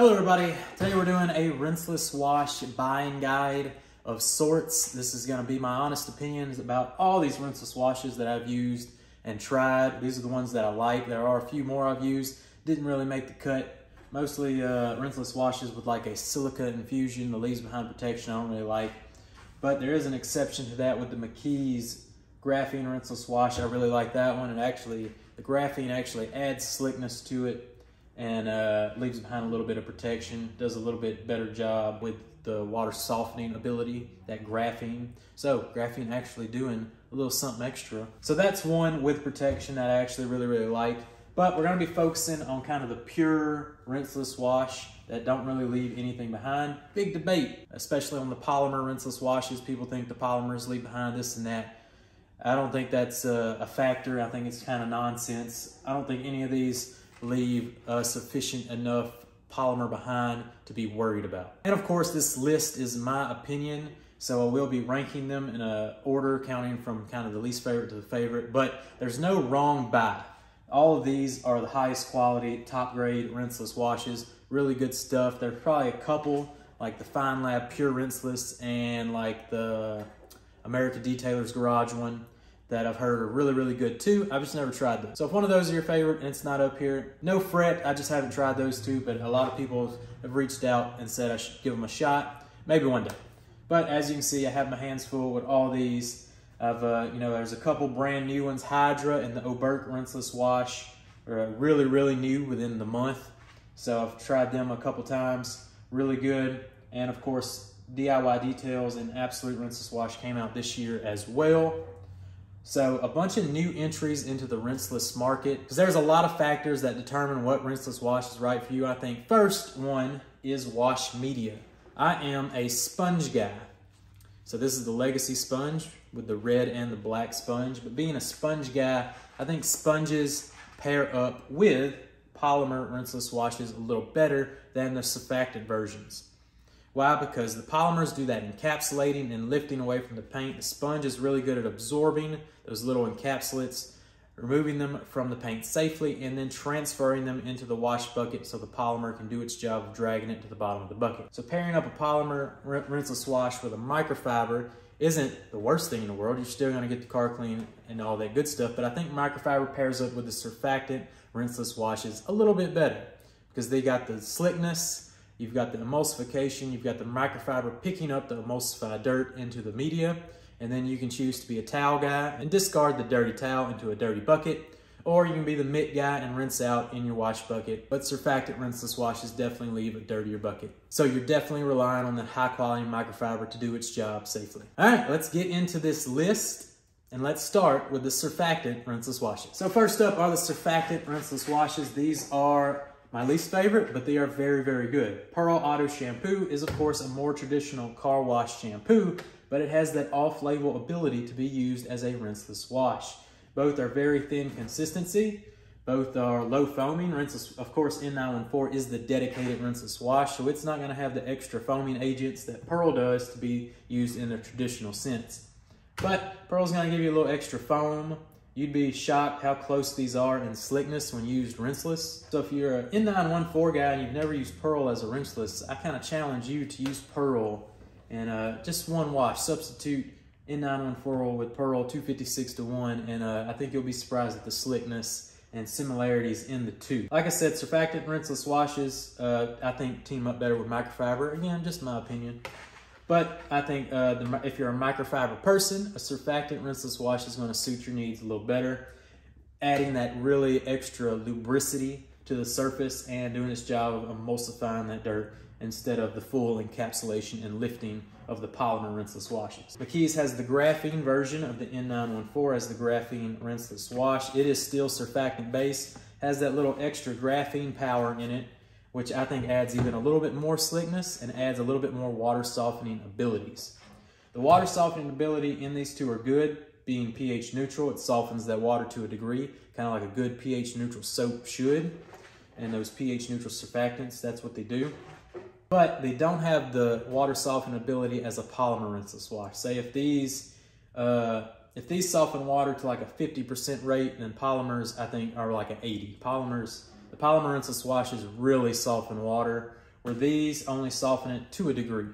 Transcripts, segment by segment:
Hello everybody, today we're doing a rinseless wash buying guide of sorts. This is going to be my honest opinions about all these rinseless washes that I've used and tried. These are the ones that I like. There are a few more I've used, didn't really make the cut. Mostly rinseless washes with like a silica infusion, the leaves behind protection I don't really like. But there is an exception to that with the McKee's graphene rinseless wash. I really like that one, and actually the graphene actually adds slickness to it and leaves behind a little bit of protection, does a little bit better job with the water softening ability, that graphene. So graphene actually doing a little something extra. So that's one with protection that I actually really like. But we're gonna be focusing on kind of the pure rinseless wash that don't really leave anything behind. Big debate, especially on the polymer rinseless washes. People think the polymers leave behind this and that. I don't think that's a factor. I think it's kind of nonsense. I don't think any of these leave sufficient enough polymer behind to be worried about. And of course, this list is my opinion, so I will be ranking them in a order, counting from kind of the least favorite to the favorite, but there's no wrong buy. All of these are the highest quality, top grade rinseless washes, really good stuff. There's probably a couple, like the Fine Lab Pure Rinseless and like the America Detailer's Garage one, that I've heard are really good too. I've just never tried those. So if one of those are your favorite and it's not up here, no fret, I just haven't tried those two, but a lot of people have reached out and said I should give them a shot, maybe one day. But as you can see, I have my hands full with all these. I've, there's a couple brand new ones. Hydra and the Oberk Rinseless Wash are really new within the month. So I've tried them a couple times, really good. And of course, DIY Details and Absolute Rinseless Wash came out this year as well. So a bunch of new entries into the rinseless market, because there's a lot of factors that determine what rinseless wash is right for you. I think first one is wash media. I am a sponge guy. So this is the Legacy sponge with the red and the black sponge. But being a sponge guy, I think sponges pair up with polymer rinseless washes a little better than the surfactant versions. Why? Because the polymers do that encapsulating and lifting away from the paint. The sponge is really good at absorbing those little encapsulates, removing them from the paint safely, and then transferring them into the wash bucket so the polymer can do its job of dragging it to the bottom of the bucket. So pairing up a polymer rinseless wash with a microfiber isn't the worst thing in the world. You're still gonna get the car clean and all that good stuff, but I think microfiber pairs up with the surfactant rinseless washes a little bit better because they got the slickness, you've got the emulsification, you've got the microfiber picking up the emulsified dirt into the media, and then you can choose to be a towel guy and discard the dirty towel into a dirty bucket, or you can be the mitt guy and rinse out in your wash bucket. But surfactant rinseless washes definitely leave a dirtier bucket. So you're definitely relying on the high quality microfiber to do its job safely. All right, let's get into this list. And let's start with the surfactant rinseless washes. So first up are the surfactant rinseless washes. These are my least favorite, but they are very good. Pearl Auto Shampoo is, of course, a more traditional car wash shampoo, but it has that off-label ability to be used as a rinseless wash. Both are very thin consistency. Both are low foaming. Rinseless, of course, N914 is the dedicated rinseless wash, so it's not gonna have the extra foaming agents that Pearl does to be used in a traditional sense. But Pearl's gonna give you a little extra foam. You'd be shocked how close these are in slickness when used rinseless. So if you're an N914 guy and you've never used Pearl as a rinseless, I kind of challenge you to use Pearl and just one wash. Substitute N914 with Pearl 256:1, and I think you'll be surprised at the slickness and similarities in the two. Like I said, surfactant rinseless washes, I think team up better with microfiber. Again, just my opinion. But I think if you're a microfiber person, a surfactant rinseless wash is going to suit your needs a little better, adding that really extra lubricity to the surface and doing its job of emulsifying that dirt instead of the full encapsulation and lifting of the polymer rinseless washes. McKee's has the graphene version of the N914 as the graphene rinseless wash. It is still surfactant based, has that little extra graphene power in it, which I think adds even a little bit more slickness and adds a little bit more water softening abilities. The water softening ability in these two are good. Being pH neutral, it softens that water to a degree, kind of like a good pH neutral soap should. And those pH neutral surfactants, that's what they do. But they don't have the water softening ability as a polymer rinseless wash. Say if these soften water to like a 50% rate, then polymers I think are like an 80. The polymer rinseless washes really soften water where these only soften it to a degree,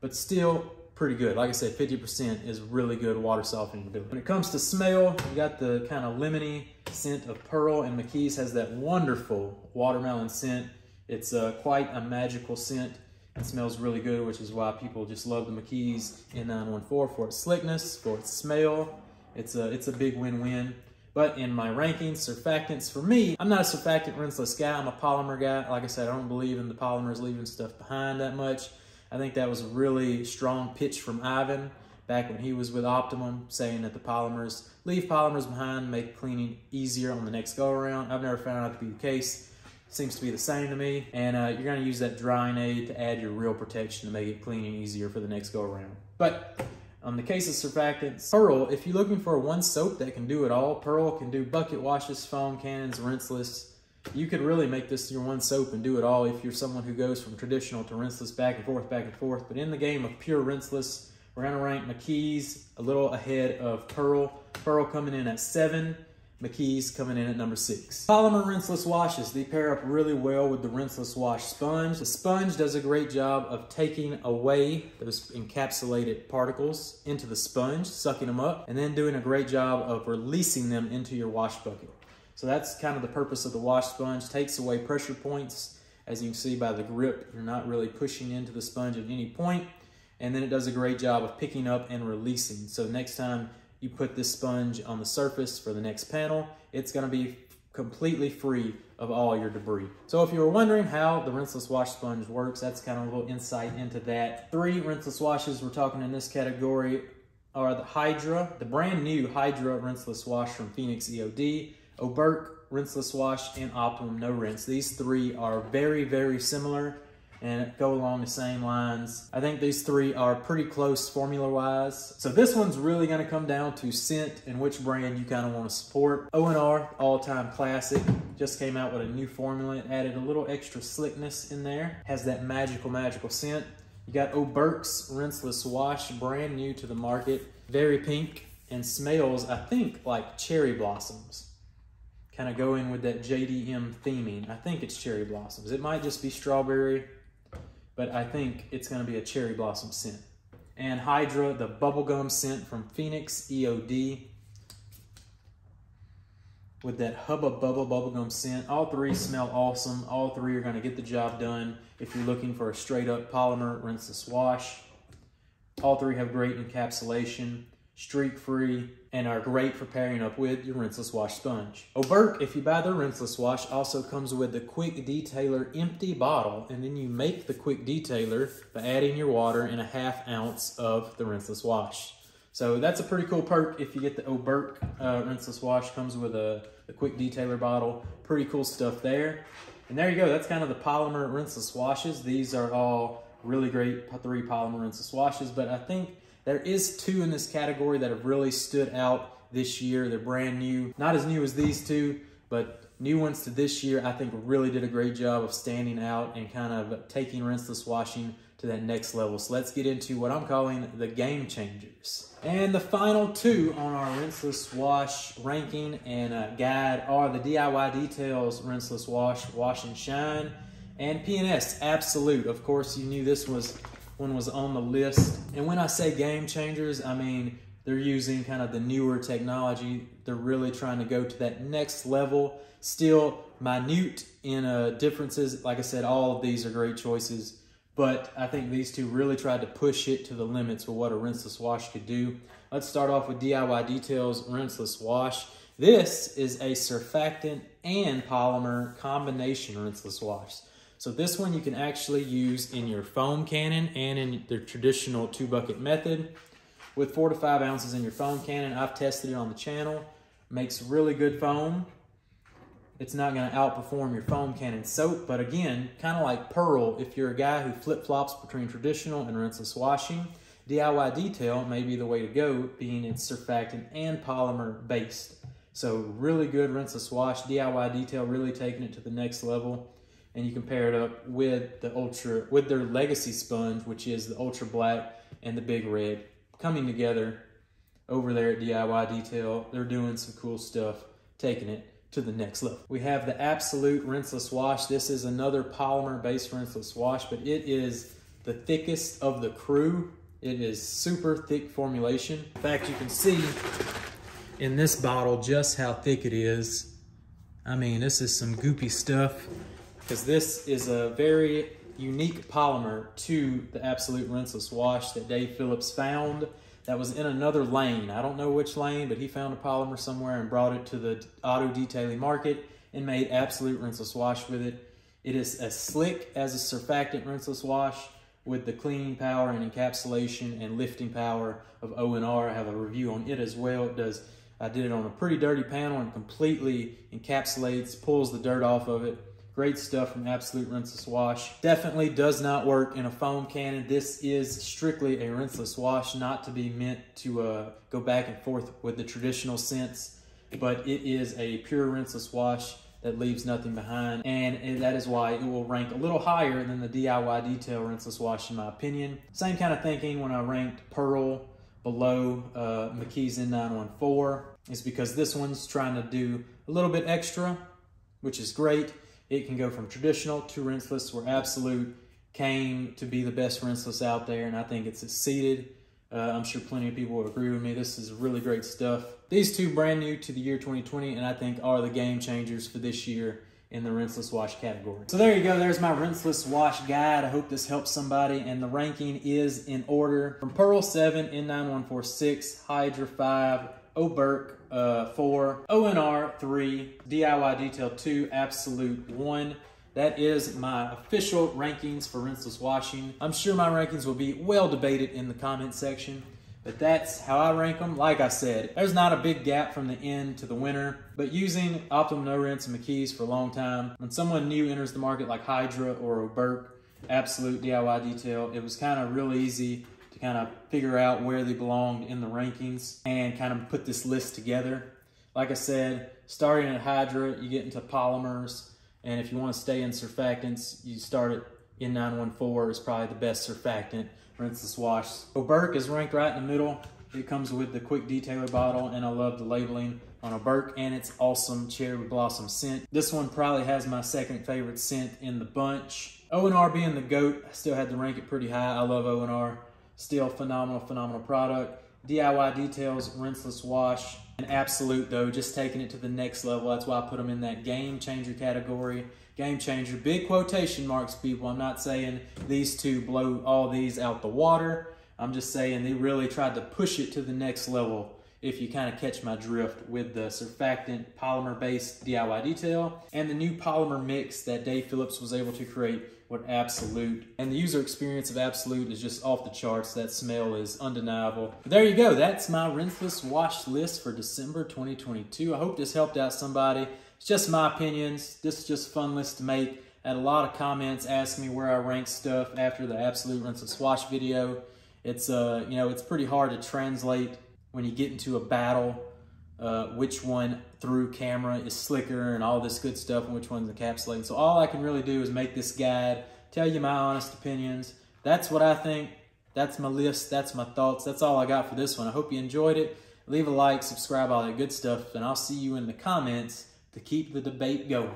but still pretty good. Like I said, 50% is really good water softening ability. When it comes to smell, you got the kind of lemony scent of Pearl, and McKee's has that wonderful watermelon scent. It's quite a magical scent. It smells really good, which is why people just love the McKee's N914 for its slickness, for its smell. It's a big win-win. But in my rankings, surfactants, for me, I'm not a surfactant rinseless guy. I'm a polymer guy. Like I said, I don't believe in the polymers leaving stuff behind that much. I think that was a really strong pitch from Ivan back when he was with Optimum, saying that the polymers leave polymers behind, make cleaning easier on the next go around. I've never found out to be the case. Seems to be the same to me. And you're gonna use that drying aid to add your real protection to make it cleaning easier for the next go around. But on the case of surfactants, Pearl, if you're looking for one soap that can do it all, Pearl can do bucket washes, foam cannons, rinseless. You could really make this your one soap and do it all if you're someone who goes from traditional to rinseless back and forth. But in the game of pure rinseless, we're gonna rank McKee's a little ahead of Pearl. Pearl coming in at 7, McKee's coming in at number 6. Polymer rinseless washes, they pair up really well with the Rinseless Wash sponge. The sponge does a great job of taking away those encapsulated particles into the sponge, sucking them up, and then doing a great job of releasing them into your wash bucket. So that's kind of the purpose of the wash sponge. Takes away pressure points. As you can see by the grip, you're not really pushing into the sponge at any point. And then it does a great job of picking up and releasing. So next time you put this sponge on the surface for the next panel, it's gonna be completely free of all your debris. So if you were wondering how the Rinseless Wash sponge works, that's kind of a little insight into that. 3 rinseless washes we're talking in this category are the Hydra, the brand new Hydra Rinseless Wash from Phoenix EOD, Oberk Rinseless Wash, and Optimum No Rinse. These 3 are very, very similar and go along the same lines. I think these 3 are pretty close formula-wise. So this one's really gonna come down to scent and which brand you kind of want to support. O&R, all-time classic, just came out with a new formula. It added a little extra slickness in there. Has that magical, magical scent. You got Oberk's Rinseless Wash, brand new to the market. Very pink and smells, I think, like cherry blossoms. Kind of going with that JDM theming. I think it's cherry blossoms. It might just be strawberry, but I think it's gonna be a cherry blossom scent. And Hydra, the bubblegum scent from Phoenix EOD, with that Hubba Bubba bubblegum scent. All 3 smell awesome. All 3 are gonna get the job done if you're looking for a straight up polymer rinseless wash. All 3 have great encapsulation, streak free, and are great for pairing up with your Rinseless Wash sponge. Oberk, if you buy the Rinseless Wash, also comes with the Quick Detailer empty bottle, and then you make the Quick Detailer by adding your water and a 1/2 ounce of the Rinseless Wash. So that's a pretty cool perk if you get the Oberk Rinseless Wash. Comes with the Quick Detailer bottle. Pretty cool stuff there. And there you go, that's kind of the polymer rinseless washes. These are all really great 3 polymer rinseless washes, but I think there is 2 in this category that have really stood out this year. They're brand new. Not as new as these 2, but new ones to this year I think really did a great job of standing out and kind of taking rinseless washing to that next level. So let's get into what I'm calling the game changers. And the final 2 on our Rinseless Wash ranking and guide are the DIY Details Rinseless Wash, Wash and Shine, and P&S Absolute. Of course, you knew this one was on the list. And when I say game changers, I mean they're using kind of the newer technology. They're really trying to go to that next level. Still minute in differences. Like I said, all of these are great choices, but I think these 2 really tried to push it to the limits of what a rinseless wash could do. Let's start off with DIY Details Rinseless Wash. This is a surfactant and polymer combination rinseless wash. So this one you can actually use in your foam cannon and in the traditional 2-bucket method. With 4 to 5 ounces in your foam cannon, I've tested it on the channel. Makes really good foam. It's not gonna outperform your foam cannon soap, but again, kind of like Pearl, if you're a guy who flip-flops between traditional and rinseless washing, DIY Detail may be the way to go, being it's surfactant and polymer based. So really good rinseless wash. DIY Detail really taking it to the next level. And you can pair it up with their legacy sponge, which is the Ultra Black and the Big Red, coming together over there at DIY Detail. They're doing some cool stuff, taking it to the next level. We have the Absolute Rinseless Wash. This is another polymer-based rinseless wash, but it is the thickest of the crew. It is super thick formulation. In fact, you can see in this bottle just how thick it is. I mean, this is some goopy stuff, because this is a very unique polymer to the Absolute Rinseless Wash that Dave Phillips found that was in another lane. I don't know which lane, but he found a polymer somewhere and brought it to the auto detailing market and made Absolute Rinseless Wash with it. It is as slick as a surfactant rinseless wash with the cleaning power and encapsulation and lifting power of O&R. I have a review on it as well. I did it on a pretty dirty panel and completely encapsulates, pulls the dirt off of it. Great stuff from Absolute Rinseless Wash. Definitely does not work in a foam cannon. This is strictly a rinseless wash, not to be meant to go back and forth with the traditional scents, but it is a pure rinseless wash that leaves nothing behind, and that is why it will rank a little higher than the DIY Detail Rinseless Wash in my opinion. Same kind of thinking when I ranked Pearl below McKee's N914, is because this one's trying to do a little bit extra, which is great. It can go from traditional to rinseless, where Absolute came to be the best rinseless out there, and I think it's succeeded. I'm sure plenty of people will agree with me. This is really great stuff. These two brand new to the year 2020, and I think are the game changers for this year in the rinseless wash category. So there you go. There's my rinseless wash guide. I hope this helps somebody, and the ranking is in order from Pearl 7, N914 6, Hydra 5, Oberk 4, O&R 3, DIY Detail 2, Absolute 1. That is my official rankings for rinseless washing. I'm sure my rankings will be well debated in the comment section, but that's how I rank them. Like I said, there's not a big gap from the end to the winner, but using Optimum No Rinse and McKee's for a long time, when someone new enters the market like Hydra or Oberk, Absolute, DIY Detail, it was kind of real easy to kind of figure out where they belonged in the rankings and kind of put this list together. Like I said, starting at Hydra, you get into polymers, and if you want to stay in surfactants, you start at N914 is probably the best surfactant rinseless wash. Oberk is ranked right in the middle. It comes with the quick detailer bottle, and I love the labeling on Oberk and its awesome cherry blossom scent. This one probably has my second favorite scent in the bunch. O&R being the GOAT, I still had to rank it pretty high. I love O&R. Still phenomenal product. DIY Details rinseless wash, and Absolute though, just taking it to the next level. That's why I put them in that game changer category. Game changer, big quotation marks, people. I'm not saying these two blow all these out the water. I'm just saying they really tried to push it to the next level, if you kind of catch my drift, with the surfactant polymer-based DIY Detail and the new polymer mix that Dave Phillips was able to create with Absolute. And the user experience of Absolute is just off the charts. That smell is undeniable. But there you go. That's my rinseless wash list for December 2022. I hope this helped out somebody. It's just my opinions. This is just a fun list to make. I had a lot of comments asking me where I rank stuff after the Absolute Rinseless Wash video. It's it's pretty hard to translate when you get into a battle, which one through camera is slicker and all this good stuff, and which one's encapsulated. So all I can really do is make this guide, tell you my honest opinions. That's what I think. That's my list. That's my thoughts. That's all I got for this one. I hope you enjoyed it. Leave a like, subscribe, all that good stuff, and I'll see you in the comments to keep the debate going.